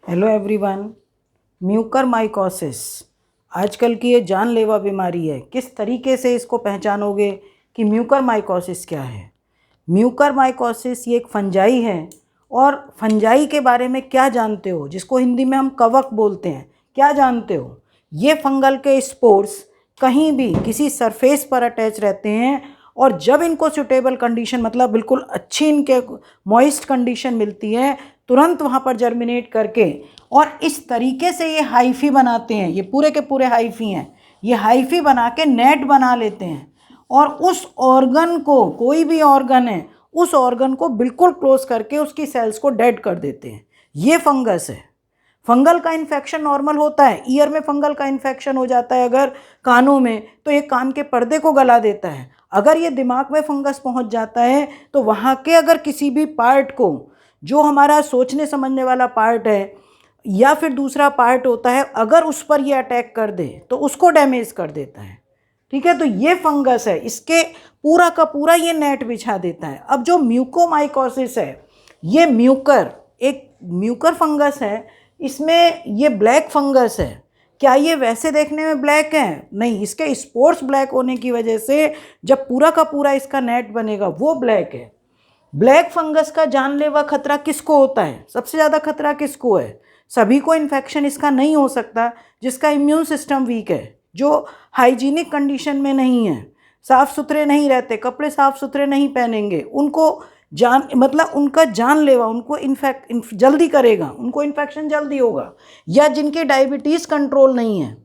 Hello everyone. Mucormycosis आजकल की ये जानलेवा बीमारी है। किस तरीके से इसको पहचानोगे कि म्यूकरमाइकोसिस क्या है? म्यूकरमाइकोसिस ये एक फंजाई है। और फंजाई के बारे में क्या जानते हो, जिसको हिंदी में हम कवक बोलते हैं, क्या जानते हो? ये फंगल के स्पोर्स कहीं भी किसी सरफेस पर अटैच रहते हैं और जब इनको सूटेबल कंडीशन, मतलब बिल्कुल अच्छी इनके मॉइस्ट कंडीशन मिलती है, तुरंत वहाँ पर जर्मिनेट करके और इस तरीके से ये हाइफी बनाते हैं। ये पूरे के पूरे हाइफी हैं। ये हाइफी बना के नेट बना लेते हैं और उस ऑर्गन को, कोई भी ऑर्गन है, उस ऑर्गन को बिल्कुल क्लोज करके उसकी सेल्स को डेड कर देते हैं। ये फंगस है। फंगल का इन्फेक्शन नॉर्मल होता है। ईयर में फंगल का इन्फेक्शन हो जाता है अगर कानों में, तो ये कान के पर्दे को गला देता है। अगर ये दिमाग में फंगस पहुंच जाता है तो वहाँ के अगर किसी भी पार्ट को, जो हमारा सोचने समझने वाला पार्ट है या फिर दूसरा पार्ट होता है, अगर उस पर ये अटैक कर दे तो उसको डैमेज कर देता है। ठीक है, तो ये फंगस है, इसके पूरा का पूरा ये नेट बिछा देता है। अब जो म्यूकोमाइकोसिस है, ये एक म्यूकर फंगस है। इसमें ये ब्लैक फंगस है। क्या ये वैसे देखने में ब्लैक है? नहीं, इसके स्पोर्स ब्लैक होने की वजह से जब पूरा का पूरा इसका नेट बनेगा वो ब्लैक है। ब्लैक फंगस का जानलेवा खतरा किसको होता है? सबसे ज़्यादा खतरा किसको है? सभी को इन्फेक्शन इसका नहीं हो सकता जिसका इम्यून सिस्टम वीक है, जो हाइजीनिक कंडीशन में नहीं है, साफ़ सुथरे नहीं रहते, कपड़े साफ़ सुथरे नहीं पहनेंगे, उनको मतलब उनका जानलेवा, उनको जल्दी करेगा, उनको इन्फेक्शन जल्दी होगा। या जिनके डायबिटीज़ कंट्रोल नहीं है,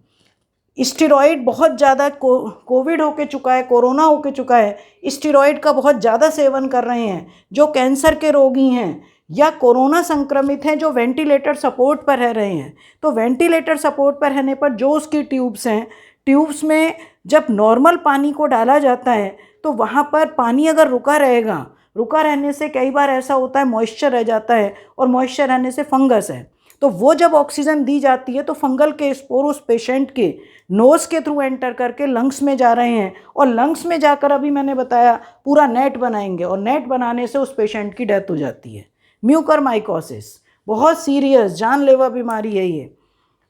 स्टेरॉइड बहुत ज़्यादा कोविड होके चुका है, कोरोना होके चुका है, स्टेरॉइड का बहुत ज़्यादा सेवन कर रहे हैं, जो कैंसर के रोगी हैं या कोरोना संक्रमित हैं, जो वेंटिलेटर सपोर्ट पर रह रहे हैं। तो वेंटिलेटर सपोर्ट पर रहने पर जो उसकी ट्यूब्स हैं, ट्यूब्स में जब नॉर्मल पानी को डाला जाता है तो वहाँ पर पानी अगर रुका रहेगा, रुका रहने से कई बार ऐसा होता है मॉइस्चर रह जाता है, और मॉइस्चर रहने से फंगस है। तो वो जब ऑक्सीजन दी जाती है तो फंगल के स्पोर उस पेशेंट के नोज़ के थ्रू एंटर करके लंग्स में जा रहे हैं, और लंग्स में जाकर, अभी मैंने बताया, पूरा नेट बनाएंगे, और नेट बनाने से उस पेशेंट की डेथ हो जाती है। म्यूकरमाइकोसिस बहुत सीरियस जानलेवा बीमारी है ये।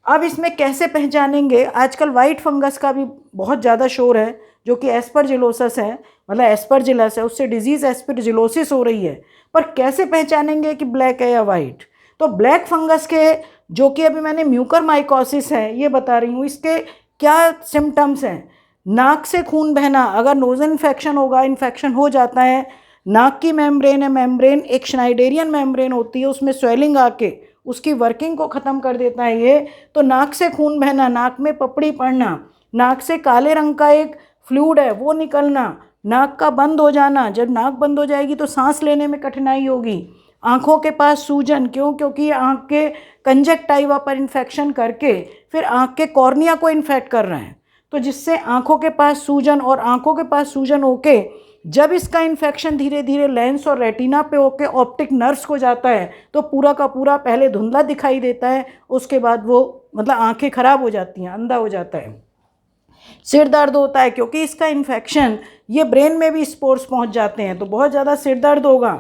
अब इसमें कैसे पहचानेंगे? आजकल वाइट फंगस का भी बहुत ज़्यादा शोर है, जो कि एस्परजिलोसिस है, मतलब एस्परजिलस है, उससे डिजीज़ एस्परजिलोसिस हो रही है। पर कैसे पहचानेंगे कि ब्लैक है या वाइट? तो ब्लैक फंगस के, जो कि अभी मैंने म्यूकरमाइकोसिस है ये बता रही हूँ, इसके क्या सिम्टम्स हैं? नाक से खून बहना, अगर नोज़ल इन्फेक्शन होगा, इन्फेक्शन हो जाता है, नाक की मेम्ब्रेन है, मेम्ब्रेन एक श्नाइडेरियन मेम्ब्रेन होती है, उसमें स्वेलिंग आके उसकी वर्किंग को ख़त्म कर देता है ये। तो नाक से खून बहना, नाक में पपड़ी पड़ना, नाक से काले रंग का एक फ्लूइड है वो निकलना, नाक का बंद हो जाना, जब नाक बंद हो जाएगी तो सांस लेने में कठिनाई होगी, आँखों के पास सूजन, क्योंकि आँख के कंजक्टाइवा पर इन्फेक्शन करके फिर आँख के कॉर्निया को इन्फेक्ट कर रहे हैं, तो जिससे आँखों के पास सूजन, और आँखों के पास सूजन होके जब इसका इन्फेक्शन धीरे धीरे लेंस और रेटिना पे होके ऑप्टिक नर्व्स को जाता है तो पूरा का पूरा पहले धुंधला दिखाई देता है, उसके बाद वो मतलब आंखें खराब हो जाती हैं, अंधा हो जाता है। सिर दर्द होता है क्योंकि इसका इन्फेक्शन ये ब्रेन में भी स्पोर्स पहुंच जाते हैं, तो बहुत ज़्यादा सिर दर्द होगा,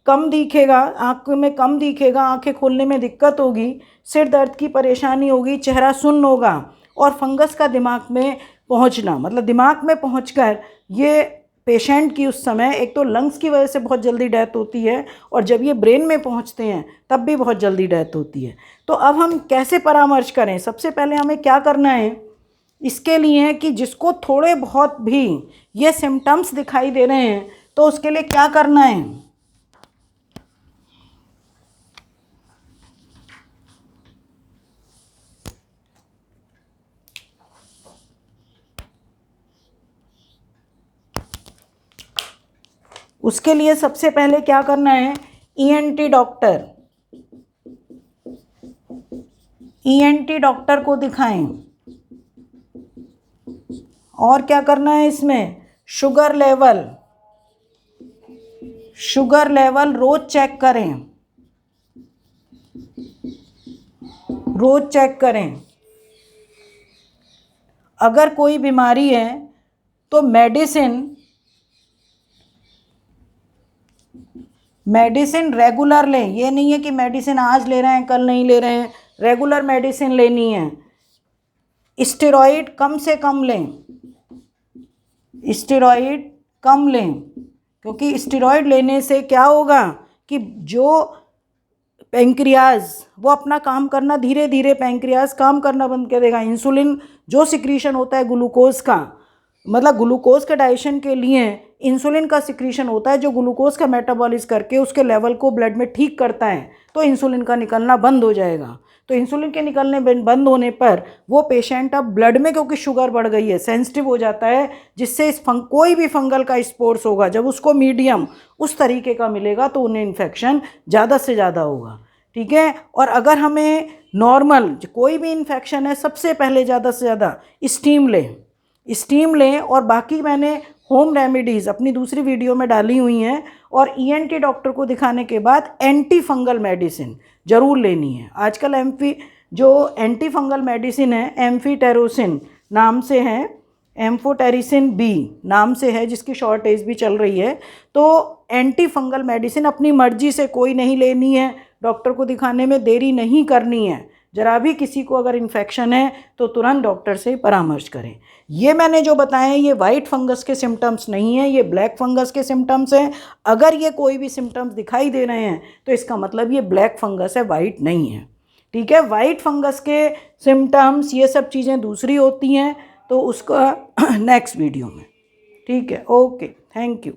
कम दिखेगा, आँख में कम दिखेगा, आंखें खोलने में दिक्कत होगी, सिर दर्द की परेशानी होगी, चेहरा सुन्न होगा, और फंगस का दिमाग में पहुंचना, मतलब दिमाग में पहुंचकर ये पेशेंट की उस समय एक तो लंग्स की वजह से बहुत जल्दी डेथ होती है, और जब ये ब्रेन में पहुंचते हैं तब भी बहुत जल्दी डेथ होती है। तो अब हम कैसे परामर्श करें? सबसे पहले हमें क्या करना है इसके लिए कि जिसको थोड़े बहुत भी ये सिम्टम्स दिखाई दे रहे हैं तो उसके लिए क्या करना है? उसके लिए सबसे पहले क्या करना है? ईएनटी डॉक्टर, ईएनटी डॉक्टर को दिखाएं। और क्या करना है इसमें? शुगर लेवल रोज चेक करें, रोज चेक करें। अगर कोई बीमारी है तो मेडिसिन मेडिसिन रेगुलर लें, ये नहीं है कि मेडिसिन आज ले रहे हैं कल नहीं ले रहे हैं, रेगुलर मेडिसिन लेनी है। स्टेरॉइड कम से कम लें, स्टेरॉइड कम लें, क्योंकि स्टेरॉइड लेने से क्या होगा कि जो पैंक्रियाज वो अपना काम करना, धीरे धीरे पैंक्रियाज काम करना बंद कर देगा। इंसुलिन जो सिक्रीशन होता है ग्लूकोज का, मतलब ग्लूकोज के डाइजेशन के लिए इंसुलिन का सिक्रीशन होता है जो ग्लूकोज का मेटाबॉलिज्म करके उसके लेवल को ब्लड में ठीक करता है, तो इंसुलिन का निकलना बंद हो जाएगा। तो इंसुलिन के निकलने बंद होने पर वो पेशेंट अब ब्लड में, क्योंकि शुगर बढ़ गई है, सेंसिटिव हो जाता है, जिससे कोई भी फंगल का स्पोर्स होगा जब उसको मीडियम उस तरीके का मिलेगा तो उन्हें इन्फेक्शन ज़्यादा से ज़्यादा होगा। ठीक है। और अगर हमें नॉर्मल कोई भी इन्फेक्शन है, सबसे पहले ज़्यादा से ज़्यादा स्टीम लें, स्टीम लें। और बाकी मैंने होम रेमेडीज़ अपनी दूसरी वीडियो में डाली हुई हैं। और ईएनटी डॉक्टर को दिखाने के बाद एंटी फंगल मेडिसिन ज़रूर लेनी है। आजकल जो एंटी फंगल मेडिसिन है एम्फीटेरोसिन नाम से है, एम्फोटेरिसिन बी नाम से है, जिसकी शॉर्टेज भी चल रही है। तो एंटी फंगल मेडिसिन अपनी मर्जी से कोई नहीं लेनी है, डॉक्टर को दिखाने में देरी नहीं करनी है। जरा भी किसी को अगर इन्फेक्शन है तो तुरंत डॉक्टर से परामर्श करें। ये मैंने जो बताए हैं ये वाइट फंगस के सिम्टम्स नहीं है, ये ब्लैक फंगस के सिम्टम्स हैं। अगर ये कोई भी सिम्टम्स दिखाई दे रहे हैं तो इसका मतलब ये ब्लैक फंगस है, वाइट नहीं है। ठीक है। वाइट फंगस के सिम्टम्स ये सब चीज़ें दूसरी होती हैं, तो उसका नेक्स्ट वीडियो में। ठीक है, ओके, थैंक यू।